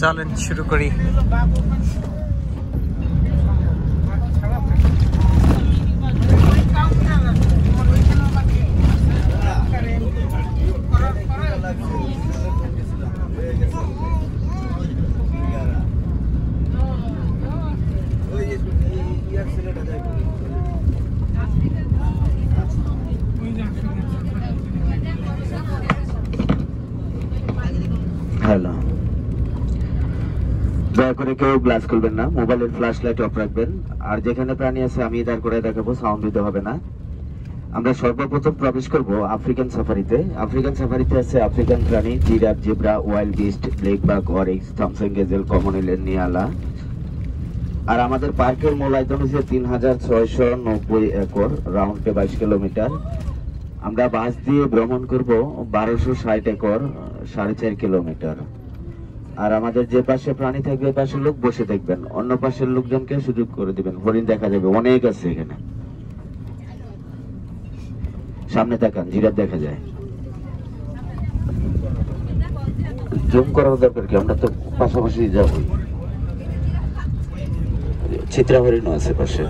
চলেন শুরু করি। হ্যালো, দয়া করে কেউ গ্লাস খুলবেন না, মোবাইলের ফ্ল্যাশ লাইট অফ রাখবেন। আর যেখানে প্রাণী আছে আমি দাঁড় করে দেখাবো, সাউন্ড দিতে হবে না। আমরা সর্বপ্রথম প্রবেশ করব আফ্রিকান সাফারিতে। আফ্রিকান সাফারিতে আছে আফ্রিকান প্রাণী, giraffe, zebra, wildebeest, blackbuck, oryx, Thomson gazelle, common eland, nyala. আর আমাদের পার্কের মূল আয়তন হচ্ছে 3690 একর, রাউন্ডে 22 কিলোমিটার। আমরা বাস দিয়ে ভ্রমণ করব 1260 একর, 4.5 কিলোমিটার। আর আমাদের যে পাশে প্রাণী থাকবে পাশে লোক বসে দেখবেন, অন্য পাশের লোকজনকে সুযোগ করে দিবেন। হরিণ দেখা যাবে, অনেক আছে এখানে। সামনে তাকান, জিরাফ দেখা যায়। জুম করার দরকার কি, আমরা তো পাশাপাশি যাবো। চিত্রা হরিণও আছে পাশে।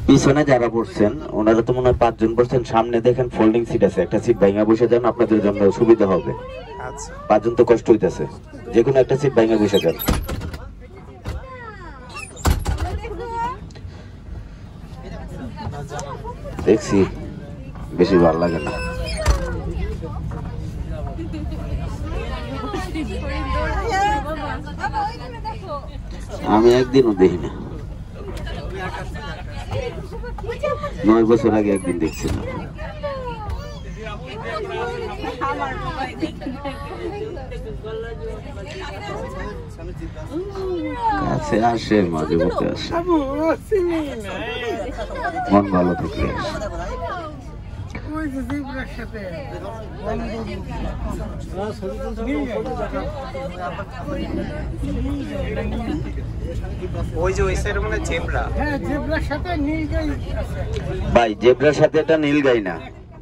পিছনে যারা বসছেন ওনারা তো মনে হয় 5 জন বসছেন। সামনে দেখেন ফোল্ডিং সিট আছে, একটা সিট ভাঙা বসে যান, আপনাদের জন্য সুবিধা হবে। 5 জন তো কষ্ট হইতেছে, যে কোনো একটা সিট ভাঙা বসে যান। দেখছি বেশি ভালো লাগে না। আমি একদিনও দেখি না, 9 বছর আগে একদিন দেখছিলাম। কাছে আসে, মাঝে মধ্যে আসে, মন ভালো থাকলে আসে। ভাই জেব্রার সাথে এটা নীল গাই না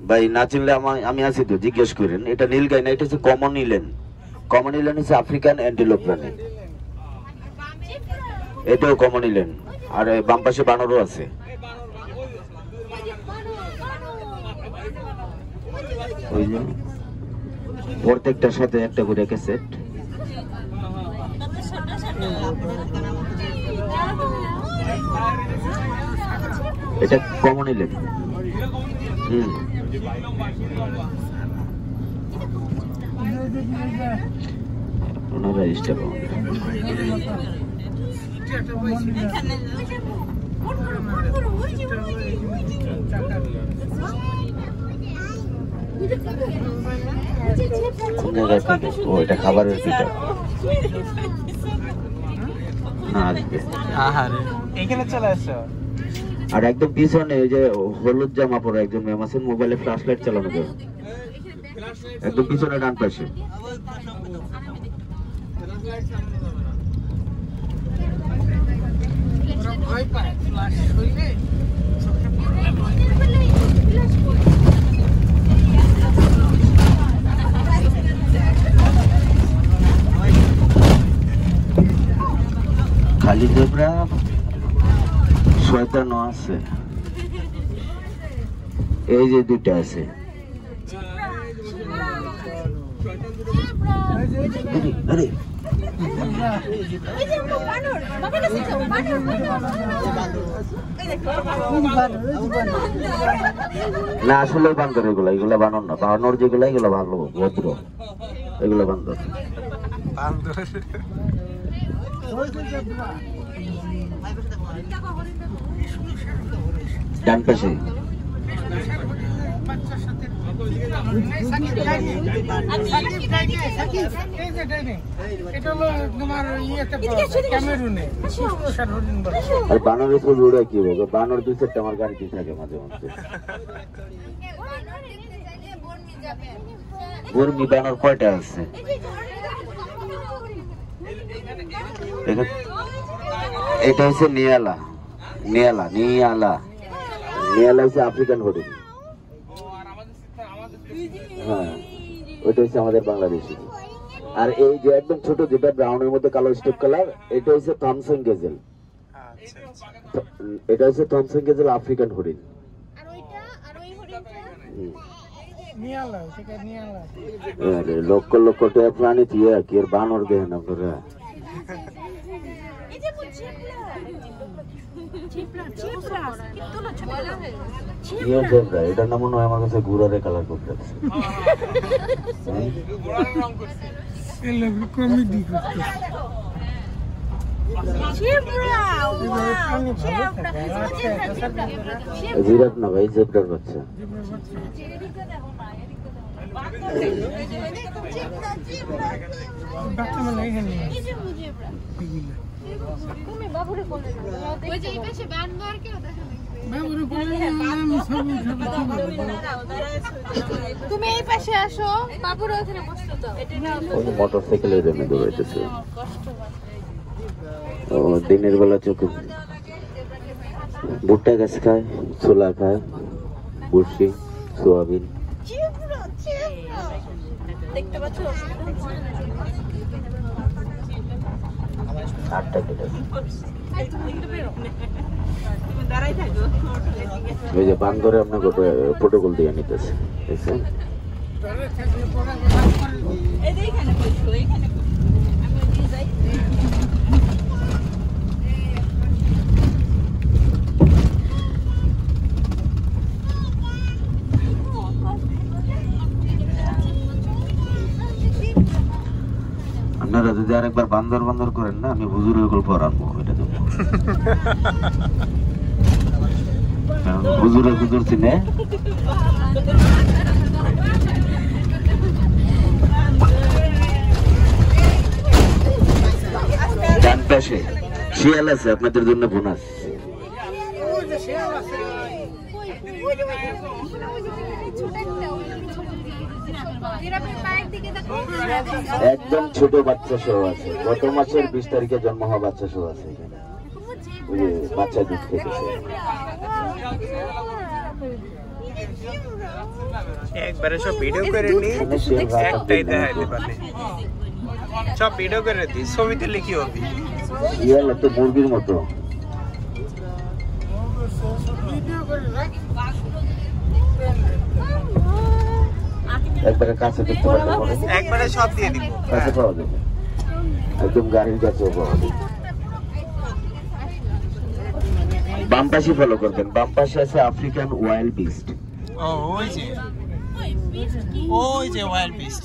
ভাই, না চিনলে আমি আছি তো, জিজ্ঞেস করেন। এটা নীল গাই না, এটা হচ্ছে কমন ইলেন। কমন ইলেন হচ্ছে আফ্রিকান অ্যান্টিলোপ প্রাণী, এটাও কমন ইলেন। আর বাম পাশে বানরও আছে। ওই যে প্রত্যেকটার সাথে একটা করে ক্যাসেট। এটা কমন ইলেন। ওনারা স্টেপ ওইটা খাবারের পিঠা এখানে চলে আসো। আর একদম পিছনে ওই যে হলুদ জামা পরা একজন ম্যাম আছেন, মোবাইলে ফ্ল্যাশ লাইট চালানো যায়, একদম পিছনে ডান পাশে। খালি জেব্রা শয়তানও আছে, এই যে দুইটা আছে। আরে না, আসলে বান্দর এগুলা, এগুলা বানর না। বানর যেগুলা এগুলো ভালো ভদ্র, এগুলো বান্দর। ডান পাশে আর বানরের তো রোডে কি হবে, বানর 2-4টা আমার গাড়িতে থাকে মাঝে মধ্যে। বর্মি বানর কয়টা আছে? এটা হচ্ছে নিয়ালা। নিয়ালা নিয়ালা নিয়ালা হচ্ছে আফ্রিকান হরিণ। হ্যাঁ, ওইটা হচ্ছে আমাদের বাংলাদেশি। আর এই যে একদম ছোট যেটা ব্রাউনের মধ্যে কালো স্টেপ কালার, এটা হচ্ছে থমসন গেজেল। এটা হচ্ছে থমসন গেজেল আফ্রিকান হরিণ। লক্ষ লক্ষ টাকা প্রাণী দিয়ে কি এর বানর দেখেন আপনারা? এটার নাম মনে হয় আমার কাছে ঘুরারে কালার করতে জিরাফ না ভাই, জেব্রার বাচ্চা। তুমি এই পাশে আসো, বাবুরা ওখানে বসতো তো। মোটরসাইকেলের জন্য দৌড়াইতেছে। ও দিনের বেলা চোখে ভুট্টা গাছ খায়, ছোলা খায়, বর্ষি, সোয়াবিন। দেখতে পাচ্ছ? ওই যে বান্দরে আপনাকে প্রোটোকল দিয়ে নিতেছে, দেখছেন? আপনারা যদি আরেকবার বান্দর বান্দর করেন না, আমি হুজুরের গল্প আনবো, এটা দেবো। হুজুরের হুজুর চিনে ডান পাশে শিয়াল আছে, আপনাদের জন্য বোনাস। একদম ছোট বাচ্চা সহ আছে, গত মাসের 20 তারিখে জন্ম হওয়া বাচ্চা সহ আছে এখানে। বাচ্চা দুধ খেতেছে। একবারে সব ভিডিও করে নি, একটাই দেখাইতে পারে। সব ভিডিও করে দি, ছবিতে লিখি হবে। ইয়ার তো মুরগির মতো। একবারে কাছে দেখতে পারবেন, একবারে সব দিয়ে দিব, কাছে পাওয়া যাবে, একদম গাড়ির কাছেও পাওয়া যাবে। বাম পাশে ফলো করবেন, বাম পাশে আছে আফ্রিকান ওয়াইল্ড বিস্ট। ও ওই যে ওয়াইল্ড বিস্ট।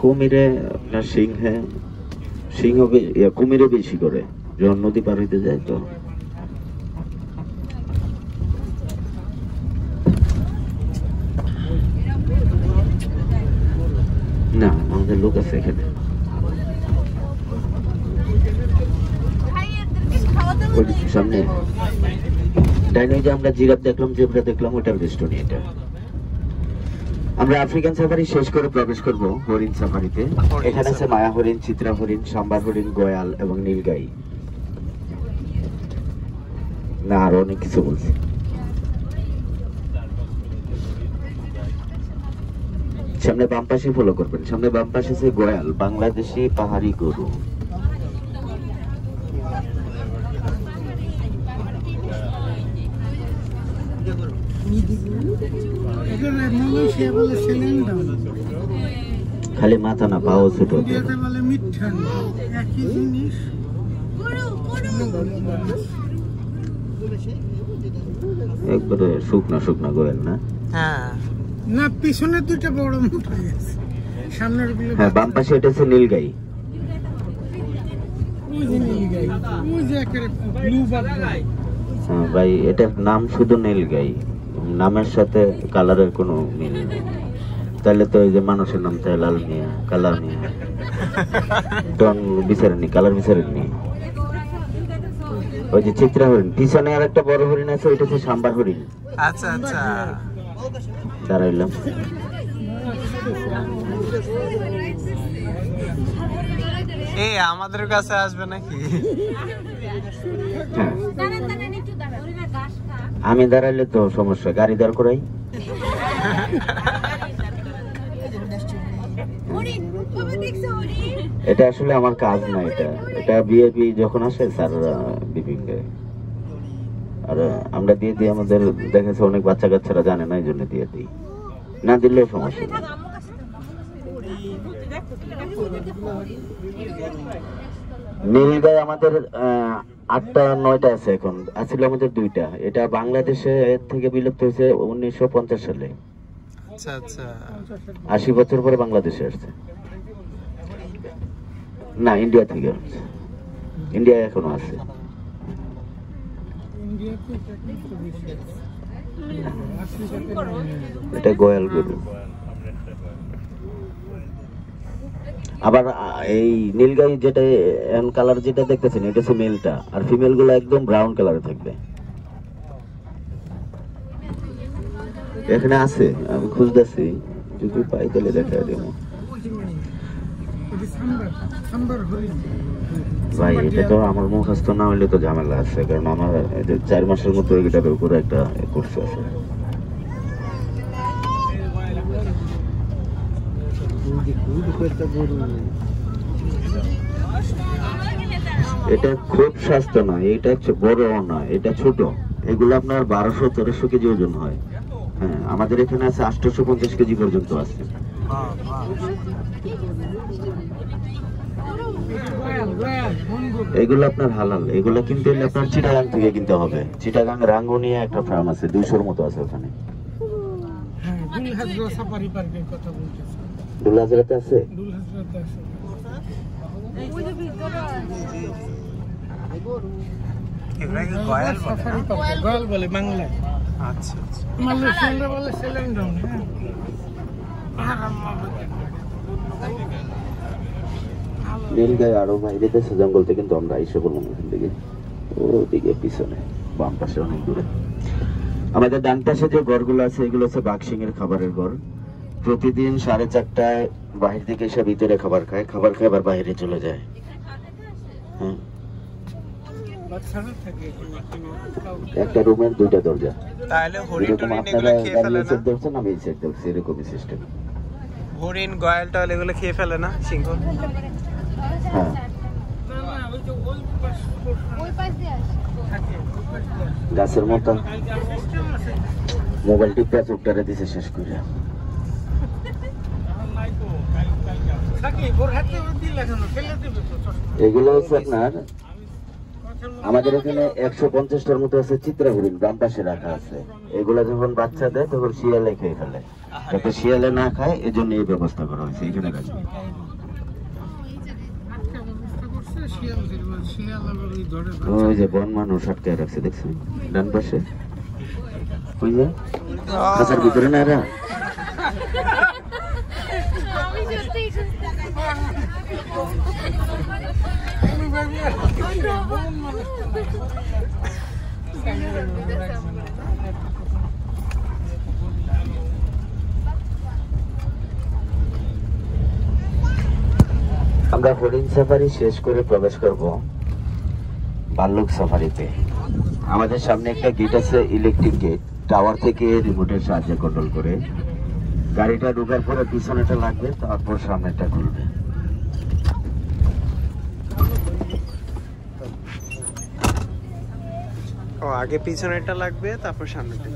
কুমিরে আপনার সিংহ কুমিরে বেশি করে যখন নদী পার হইতে যায়। তো না, আমাদের লোক আছে এখানে। সামনে ডাইনে যে আমরা জিরাফ দেখলাম, জেব্রা দেখলাম, ওটার বেষ্টনী এটা। আমরা আফ্রিকান সাফারি শেষ করে প্রবেশ করব হরিণ সাফারিতে। এখানে আছে মায়া হরিণ, চিত্রা হরিণ, সাম্বার হরিণ, গয়াল এবং নীলগাই। না, আরো অনেক কিছু বলছি। সামনে বাম পাশে ফলো করবেন, সামনে বাম পাশে আছে গয়াল, বাংলাদেশি পাহাড়ি গরু। খালি মাথা না, পাও ছোট। একবারে শুকনা শুকনা গয়াল না? না, পিছনে দুইটা বড় মোটা আছে, সামনের গুলো। হ্যাঁ, বাম পাশে এটা হচ্ছে নীলগাই। হ্যাঁ ভাই, এটার নাম শুধু নীলগাই, নামের সাথে কালারের কোনো মিল নেই। তাহলে তো ওই যে মানুষের নাম চাই লাল মিয়া, কালার মিয়া, টন বিচারেননি, কালার বিচারেননি। ওই যে চিত্রা হরিণ, পিছনে আর একটা বড় হরিণ আছে, ওইটা হচ্ছে সাম্বার হরিণ। আচ্ছা আচ্ছা, দাঁড়াইলাম। এই আমাদের কাছে আসবে নাকি? আমি দাঁড়াইলে তো সমস্যা, গাড়ি দাঁড় করাই। এটা আসলে আমার কাজ না, এটা বিএপি যখন আসে স্যার বিপিং দেয়, আর আমরা দিয়ে দিই। আমাদের দেখেছে অনেক বাচ্চা কাচ্চারা জানে না, এই জন্য দিয়ে দিই, না দিলেও সমস্যা নেই। নীলগাই আমাদের 8টা 9টা আছে, এখন আসলে আমাদের 2টা। এটা বাংলাদেশে থেকে বিলুপ্ত হয়েছে 1950 সালে। আচ্ছা আচ্ছা, 80 বছর পরে বাংলাদেশে আসছে। না, ইন্ডিয়া থেকে আসছে, ইন্ডিয়া এখনো আছে। এটা গোয়াল গরু। আবার এই নীলগাই যেটা কালার যেটা দেখতেছেন, এটা হচ্ছে মেলটা, আর ফিমেল গুলো একদম ব্রাউন কালারে থাকবে। এখানে আছে, আমি খুঁজতেছি, যদি পাই তাহলে দেখা দেব। ভাই এটা তো আমার মুখস্থ না হইলে তো ঝামেলা আছে, কারণ আমার 4 মাসের মতো এটার উপরে একটা কোর্স আছে। এটা খুব স্বাস্থ্য না, এটা হচ্ছে বড় না, এটা ছোট। এগুলো আপনার 1200-1300 কেজি ওজন হয়। হ্যাঁ, আমাদের এখানে আছে 850 কেজি পর্যন্ত আছে। এগুলো আপনার হালাল, এগুলো কিনতে হলে আপনার চিটাগাং থেকে কিনতে হবে। চিটাগাং রাঙ্গুনিয়া একটা ফার্ম আছে, 200-র মতো আছে ওখানে। দুলহাজরাতে আছে। গোয়াল বলে বাংলায়। আচ্ছা আচ্ছা, মালয়েশিয়ানরা বলে সিলিন্ডার। নীলগাই আরো বাইরে দেশে জঙ্গল থেকে, কিন্তু আমরা এসে বললাম ওখান থেকে, ওদিকে পিছনে বাম পাশে অনেক দূরে। আমাদের ডান পাশে যে ঘরগুলো আছে, এগুলো হচ্ছে বাঘসিংহের খাবারের ঘর। প্রতিদিন 4:30টায় বাহির থেকে এসে ভিতরে খাবার খায়, খাবার খায় আবার বাইরে চলে যায়। হ্যাঁ, একটা রুমের 2টা দরজা। তাহলে হরিণ এরকম টরিণ আপনারা এগুলো খেয়ে ফেলে গাড়ি না? সেট দেখছেন, আমি সেট দেখছি, এরকমই সিস্টেম। হরিণ গয়াল টয়াল এগুলো খেয়ে ফেলে না সিংহ? হ্যাঁ, গাছের মতো মোবাইল টিপটা চোখটারে দিছে শেষ করে। এগুলো হচ্ছে আপনার, আমাদের এখানে 150টার মতো আছে চিত্রা হরিণ, বাম পাশে রাখা আছে। এগুলা যখন বাচ্চা দেয় তখন শিয়ালে খেয়ে ফেলে, যাতে শিয়ালে না খায় এজন্য এই ব্যবস্থা করা হয়েছে এখানে কাছে। ওই যে বন মানুষ আটকে রাখছে, দেখছেন ডান পাশে, ওই যে খাঁচার ভিতরে না এরা। আমরা হরিণ সাফারি শেষ করে প্রবেশ করব ভাল্লুক সাফারিতে। আমাদের সামনে একটা গেট আছে, ইলেকট্রিক গেট, টাওয়ার থেকে রিমোটের সাহায্যে কন্ট্রোল করে। গাড়িটা ঢোকার পরে পিছনেটা লাগবে, তারপর সামনেটা খুলবে। ও, আগে পিছনেরটা লাগবে, তারপর সামনেটা।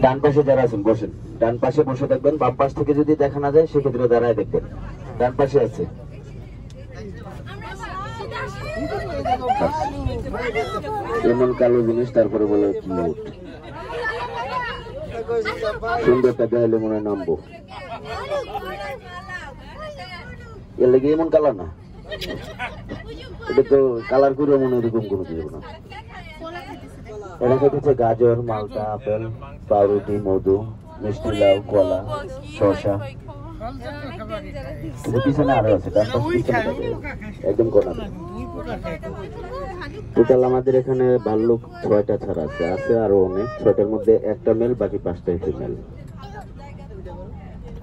ডান পাশে যারা আছেন বসেন, ডান পাশে বসে থাকবেন। বাম পাশ থেকে যদি দেখা না যায় সেক্ষেত্রে দাঁড়ায় দেখবেন। ডান পাশে আছে, এমন কালো জিনিস, তারপরে বলে কিউট, সুন্দরটা দেখালে মনে নামবো। এর লেগে এমন কালার না, এটা তো কালার করে মনে এরকম কোনো কিছু না। এরা খেতেছে গাজর, মালটা, আপেল, পাউরুটি, মধু, মিষ্টি লাউ, কলা, শসা। পিছনে আরো আছে, ডান পাশে পিছনে একদম কোনাতে। টোটাল আমাদের এখানে ভাল্লুক 6টা ছাড়া আছে, আছে আরো অনেক। 6টার মধ্যে একটা মেল, বাকি 5টাই ফিমেল।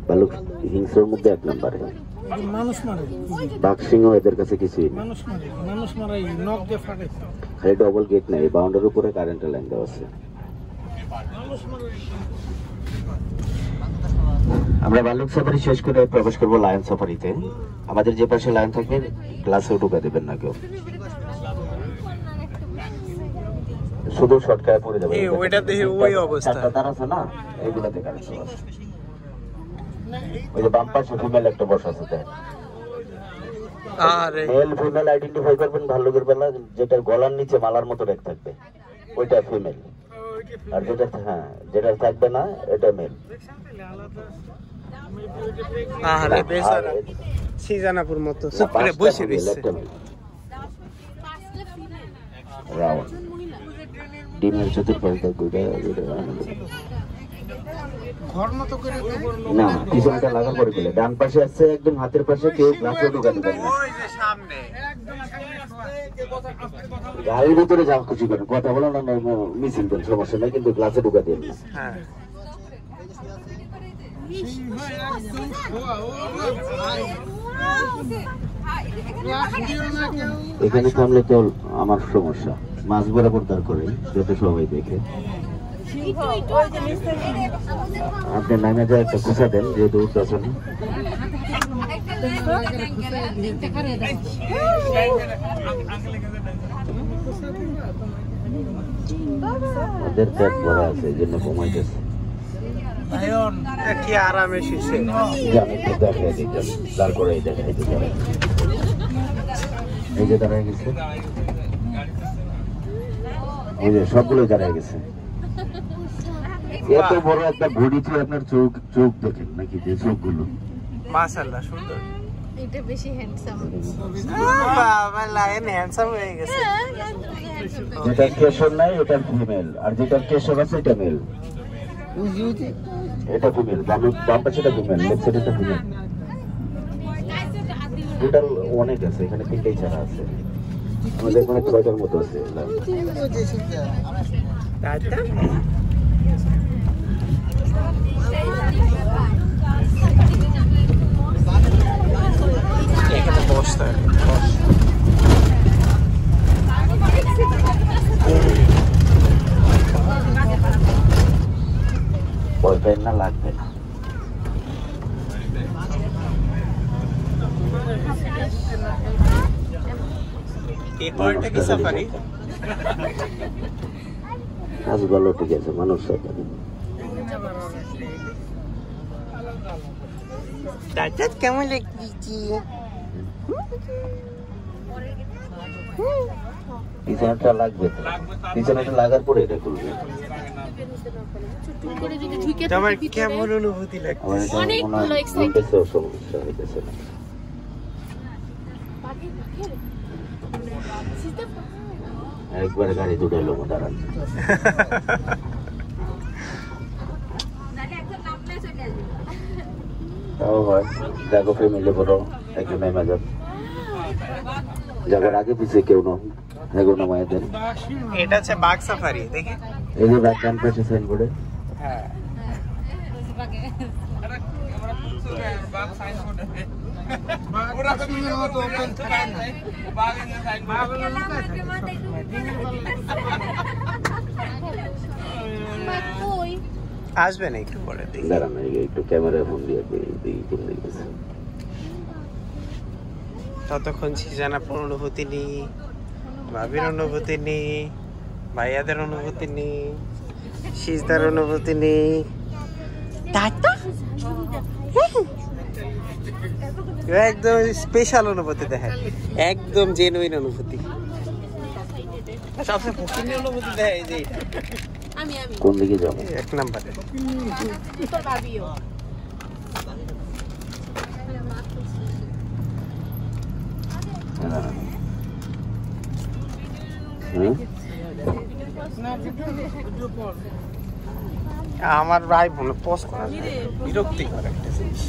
ভাল্লুক হিংস্রের মধ্যে 1 নম্বরে। মানুষ মারে, বাঘ সিংহ এদের কাছে কিছুই না। মানুষ মারে নখ দিয়ে ফাটে। খালি ডবল গেট নাই, বাউন্ডারির উপরে কারেন্টের লাইন দেওয়া আছে। আমরা ভাল্লুক সাফারি শেষ করে প্রবেশ করবো লায়ন সাফারিতে। আমাদের যে পাশে লায়ন থাকবে গ্লাসেও ঢুকা দেবেন না কেউ, শুধু শর্টকাটে পড়ে যাবে। ওইটা দেখে ওই অবস্থা তার আছে না, এইগুলাতে কারেন্ট আছে। ওই যে বাম পাশে ফিমেল একটা বসা আছে, দেখেন। আরে মেল ফিমেল আইডেন্টিফাই করবেন ভাল্লুকের বেলা, যেটার গলার নিচে মালার মতো রেখ থাকবে ওইটা ফিমেল, আর যেটা থাকবে না এটা মেল। আরে বেচারা সিজানাপুর মতো চুপ করে বসে রইছে। রাউন্ড ডিমের চতুর্পাশে গুড়া ঘর মতো করে না, পিছনটা লাগার পরে গেলে ডান পাশে আছে একদম হাতের পাশে, কেউ গ্লাসে ঢুকাতে পারে না। ওই যে সামনে গাড়ির ভিতরে যা খুশি করেন, কথা বলো না, মিছিল করেন, সমস্যা নেই, কিন্তু গ্লাসে ঢুকা দিন না। হ্যাঁ এখানে থামলে তো আমার সমস্যা, মাছ বরাবর দাঁড় করে যাতে সবাই দেখে। আপনি নামে যায় একটা খুঁজা দেন, যেহেতু উঠতেছেন। ওদের পেট ভরা আছে, এই জন্য কমাইতেছে। কি আরামে শুছে। আমি তো দেখাই দিতাম, দাঁড় করে দেখাই দিতাম। এই যে দাঁড়ায় গেছে, ওই যে সবগুলো দাঁড়ায় গেছে। এত বড় একটা ঘড়িতে আপনার চোখ দেখেন নাকি, যে চোখগুলো মাশাআল্লাহ সুন্দর। এটা বেশি হ্যান্ডসাম। বাবা লায়ন হ্যান্ডসাম হয়ে গেছে। যেটা কেশর নাই ওটা ফিমেল, আর যেটা কেশর আছে এটা মেল। এটা ফিমেল, বাম পাশেটা ফিমেল, লেফট সাইডেটা ফিমেল। টোটাল অনেক আছে, এখানে 3টাই ছাড়া আছে। আমাদের এখানে 6টার মতো আছে। এখানে বসতে বয়ফ্রেন্ড না লাগবে না। এরপরটা কি সাফারি? আজ ভালো, ঠিক আছে, মানুষ সাফারি। দাদা কেমন লাগছে? পিছনেটা লাগবে, পিছনেটা লাগার পরে এটা খুলবে। তোমার কেমন অনুভূতি লাগছে? অনেক ভালো এক্সাইটেড। সমস্যা হইতেছে না। একবার গাড়ি দুটো লোক দাঁড়ান। তাও হয়, দেখো ফ্যামিলি বড় একজন মেজার যাবার আগে পিছিয়ে কেউ না, এগো না মায়েদের। এটা হচ্ছে বাঘ সাফারি, দেখি এই যে বাঘ ডান পাশে সাইনবোর্ডে। হ্যাঁ আসবে না একটু পরে, দেখি দাঁড়ান একটু ক্যামেরা ফোন দিয়ে গেছে। ততক্ষণ সিজানাপুর অনুভূতি নেই, ভাবির অনুভূতি নেই, ভাইয়াদের অনুভূতি নেই, সিজদার অনুভূতি নেই। একদম স্পেশাল অনুভূতি দেখেন, একদম জেনুইন অনুভূতি, সবচেয়ে ফুকিনি অনুভূতি দেখে যে কোন দিকে যাবো? 1 নম্বরে আমার ভাই বলে পোস্ট করা বিরক্তি করে একটা জিনিস।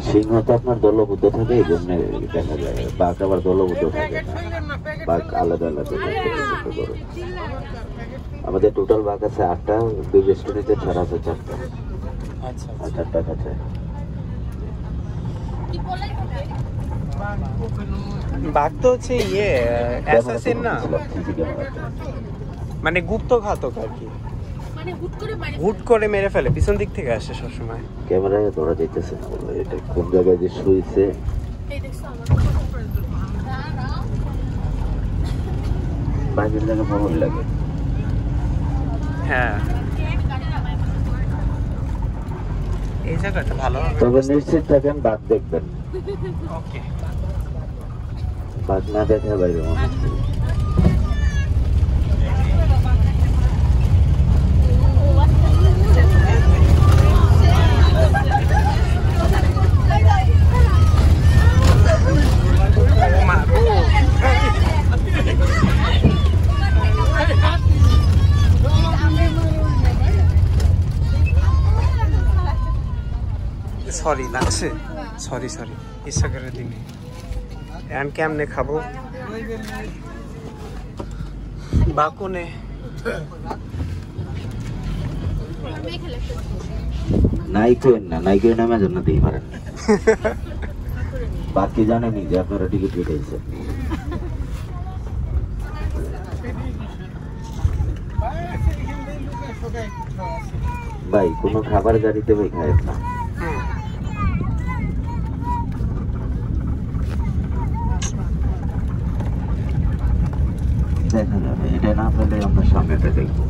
সিংহ তো আপনার দলবদ্ধ থাকে, এই জন্য দেখা যায়। বাঘ আবার দলবদ্ধ থাকে না, বাঘ আলাদা আলাদা থাকে, ছোট বড়। আমাদের টোটাল বাঘ আছে 8টা, 2 বেষ্টনীতে ছাড়া আছে 4টা। আচ্ছা আর 4টা কাছে। বাঘ তো হচ্ছে অ্যাসাসিন না, মানে গুপ্ত ঘাতক আর কি, মানে হুট করে মেরে ফেলে, পিছন দিক থেকে আসে সবসময়। ক্যামেরায় ধরা যাইতেছে না, এটা কোন জায়গায় যে শুয়েছে। বাঘের জায়গা ভালো লাগে। হ্যাঁ, এই জায়গাটা ভালো হবে। তবে নিশ্চিত থাকেন বাঘ দেখবেন, ওকে। বাঘ না দেখা বাইরে মনে হচ্ছে। সরি লাগছে, সরি সরি, ইচ্ছা করে দিনি। এখন কেমনে খাবো? বাকুনে নাইকেন না, নাইকেন নামে জন্য দিই পারেন। বাকি জানেনি যে আপনারা টিকিট কেটেছে। ভাই কোনো খাবার গাড়িতে ভাই খায় না। দেখা যাবে, এটা না পেলে আমরা সামনেটা দেখবো।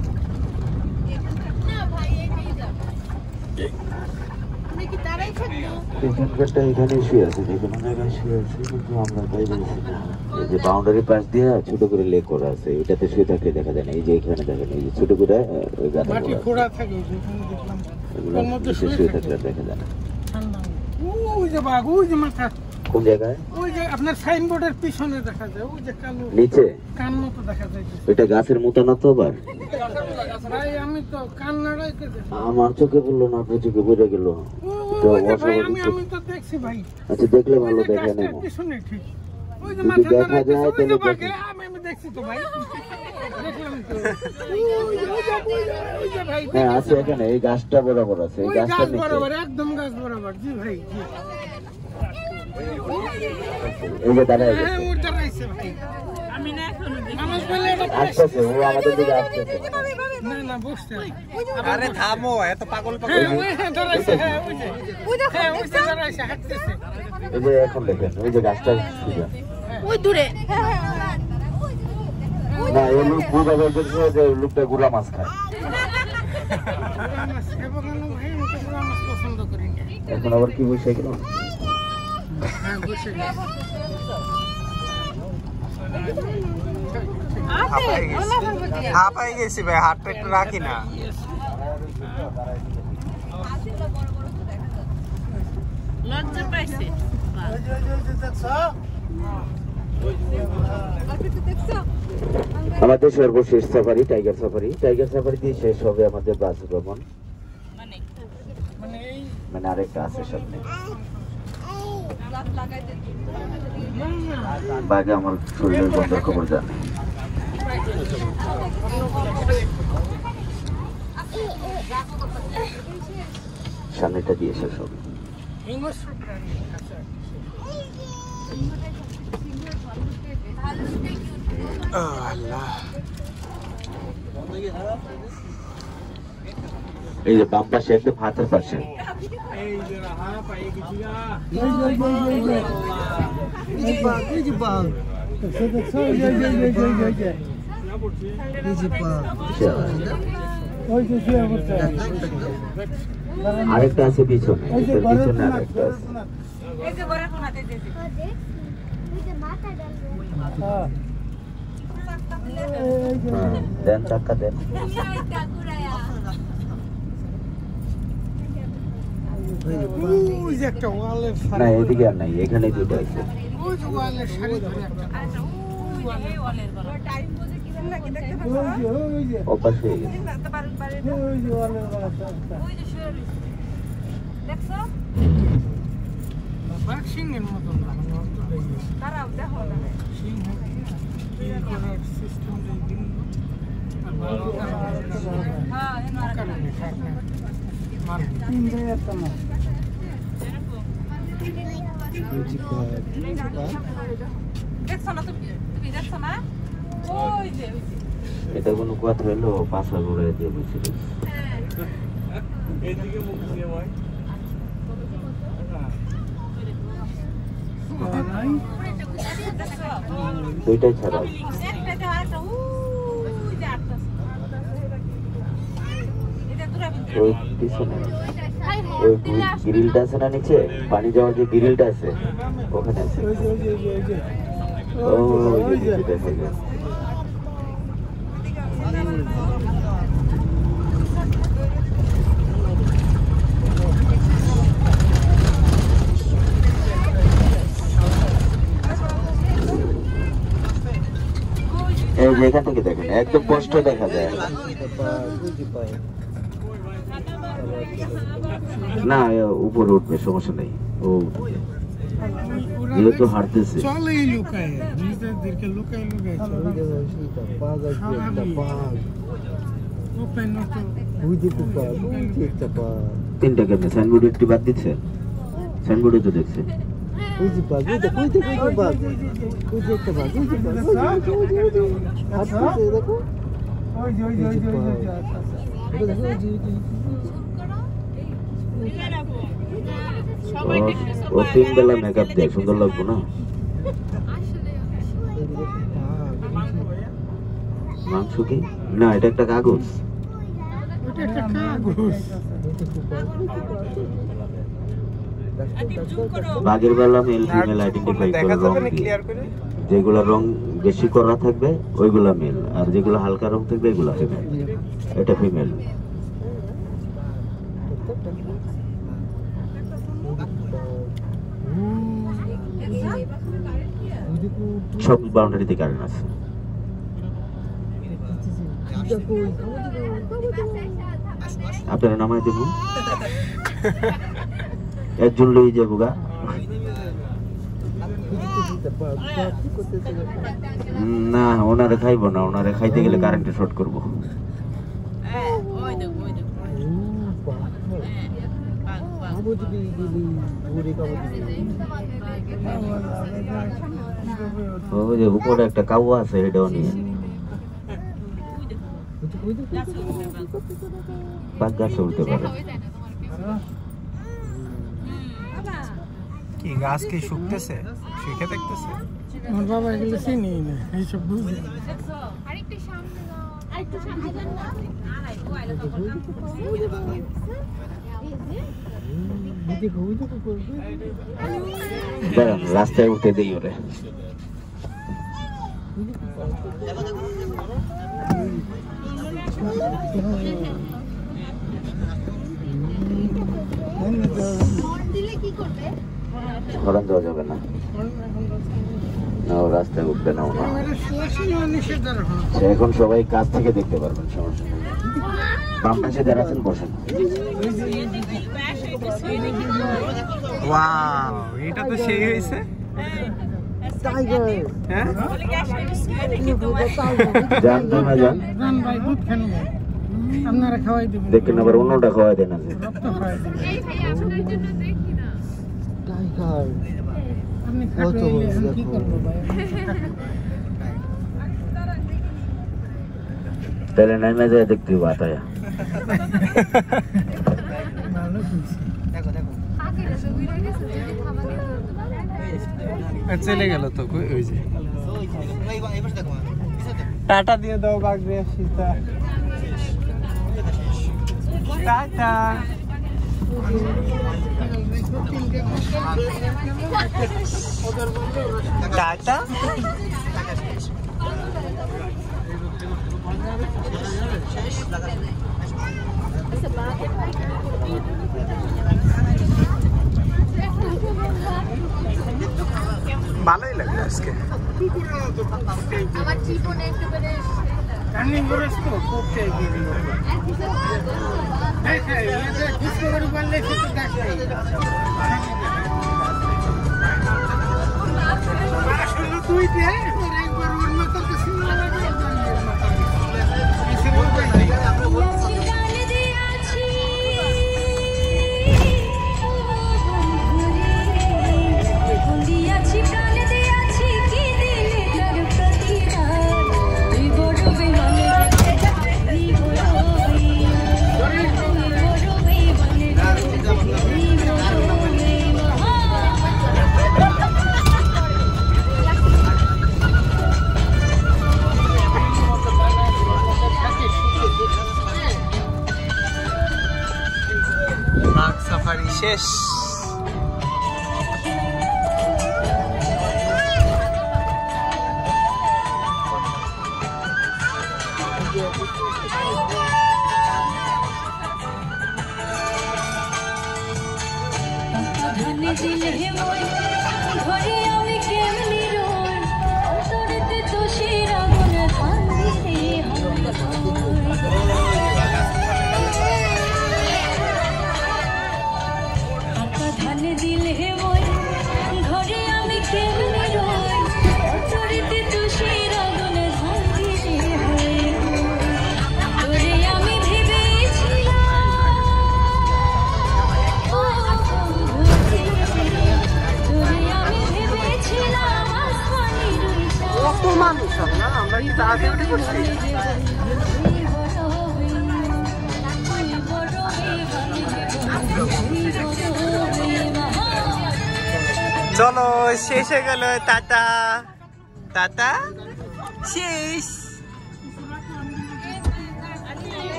এখানকারটা এখানে শুয়ে আছে, যে কোনো জায়গায় শুয়ে আছে, কিন্তু আমরা তাই বলছি না। এই যে বাউন্ডারি পাশ দিয়ে ছোট করে লেক করা আছে, এটাতে শুয়ে থাকলে দেখা যায় না। এই যে এখানে দেখেন, এই যে ছোট করে গাদা করা আছে, এগুলো শুয়ে থাকলে দেখা যায় না। ওই যে বাঘ, ওই যে মাথা, কোন জায়গায়? ওই যে আপনার সাইনবোর্ডের পিছনে দেখা যায়, ওই যে কালো নিচে কান মতো দেখা যায়। এটা গাছের মতো না তো আবার? ভাই আমি তো কান নাড়াইতে আমার চোখে পড়লো না, আপনার চোখে পড়ে গেল। ভাই, আমি তো দেখছি ভাই। আচ্ছা, দেখলে ওই ভালো, যে দেখে গাছটার নেব। পিছনে ঠিক, ওই যে যদি মাথা দেখা নাড়াইতেছে, যায় ওই যে তাহলে বাঘে, দেখি। আমি দেখছি তো ভাই, দেখলাম তো। ওই যে ভাই, হ্যাঁ আছে এখানে, এই গাছটা বরাবর আছে, এই ওই গাছটা গাছ নিচে। বরাবর, একদম গাছ বরাবর। জি ভাই, জি। এই যে দাঁড়ায় হ্যাঁ, গেছে, ওর দাঁড়াইছে ভাই। মানুষ বলে এটা আসতেছে, ও আমাদের দিকে আসতেছে। না না, বসতে। আরে থামো, এত পাগল পাগল। হ্যাঁ, ওই হ্যাঁ, দাঁড়াইছে, হ্যাঁ, ওই যে। হ্যাঁ, ওই যে দাঁড়াইছে, হাঁটতেছে। এই যে এখন দেখেন, ওই যে গাছটা শুয়ে। ওই দূরে না, এই লোক বুঝা বলতেছে যে লোকটা গুড়া মাছ খায়। পুরা মাছ খাবো কেন ভাই? আমি তো পুরা মাছ পছন্দ করি না। এখন আবার কি বসে গেল? হ্যাঁ, বসে গেছে। হাঁপাই গেছি ভাই, হাতটা একটু রাখি না। লজ্জা পাইছে। আমাদের সর্বশেষ safari tiger safari. Tiger safari দিয়ে শেষ হবে আমাদের বাস ভ্রমণ। মানে আরেকটা আছে সামনে। বাঘে আমার শরীরের বন্ধের খবর জানে। সামনেটা দিয়ে শেষ হবে। এই যে বাম পাশে একদম হাতের পাশে। আরেকটা আছে পিছনে, পিছনে আরেকটা আছে। দেন টাকা দেন। ওই যে একটা ওয়ালের না সারি, এদিকে আর নাই, এখানে দুটো আছে। ওই যে ওয়ালের সারি ধরে একটা। অভ্যাস হয়ে গেছে। বাঘ সিংহের মতন না, মানে অতটা ইয়ে। দাঁড়াও দেখো না সিংহ কি করার সিস্টেম দিন আর ভালো হ্যাঁ কারণে থাক না মারবে দেখছো না তুমি দেখছো না ওই যে এটা কোনো কথা হলো পাশা ঘুরে দিয়ে বুঝছিল দুইটাই ছাড়া একটা তো আরেকটা ওই যে আটটা এটা তোরা ওই পিছনে ওই গ্রিলটা আছে না নিচে পানি যাওয়ার যে গ্রিলটা আছে ওখানে আছে ওই যে দেখা যায় এই যে এখান থেকে দেখেন একদম স্পষ্ট দেখা যায় না উপরে উঠবে সমস্যা নেই ও যেহেতু হাঁটতেছে চলেই লুকায় নিজেদেরকে লুকায় লুকায় তিনটা কেমনে সাইনবোর্ড একটি বাদ দিচ্ছে সাইনবোর্ডে তো দেখছে ও তিন বেলা মেকআপ দেয় সুন্দর লাগবো না মাংস কি না এটা একটা কাগজ বাঘের বেলা মেল ফিমেল আইডেন্টিফাই করে রং যেগুলা রং বেশি করা থাকবে ওইগুলা মেল আর যেগুলো হালকা রং থাকবে এগুলা ফিমেল এটা ফিমেল সব বাউন্ডারিতে কারেন্ট আছে আপনারা নামাই দেব একজন লই যাবো গা না ওনারে খাইবো না ওনারে খাইতে গেলে কারেন্টে শর্ট করবো ওই যে উপরে একটা কাউয়া আছে এটাও নিয়ে বাঘ গাছে উঠতে পারে কি গাছ কি শুকতেছে শুকে দেখতেছে আমার বাবা এগুলো চিনি না এইসব বুঝি আরেকটু সামনে নাও আরেকটু সামনে যান না আরে ও আইলো তো দাঁড়ান রাস্তায় উঠে দিই ওরে হরণ দেওয়া যাবে না না ও রাস্তায় উঠবে না ওনা এখন সবাই কাছ থেকে দেখতে পারবেন সমস্যা নেই বাম পাশে যারা আছেন বসেন ওয়াও এটা তো সেই হয়েছে হ্যাঁ জানতো না জান ভাই দুধ খান আপনারা খাওয়াই দেবেন দেখেন আবার অন্যটা খাওয়াই দেন আছে রক্ত খাওয়াই দেবেন এই ভাই আপনার জন্য দেখি না আপনি খাওয়াইলে কি করবো ভাই তাহলে নাইমা যায় দেখতে বাতায়া ভালো খুশি আগে রে ভিডিও গেছে যদি খাবার দিতে চলে গেল তো ওই যে টাটা দিয়ে দাও বাঘ রে সীতা টাটা টাটা ভালোই লাগে আজকে আমার জীবনে একেবারে রানিং করেছ তো খুব চাই দিয়ে দিল দেখে ডিসকভারি করলে সেটা দেখে শেষ। চলো শেষ হয়ে গেল, টাটা টাটা শেষ।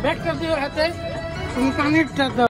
ব্যাগটা দিয়ে হাতে তুমি পানিরটা দাও।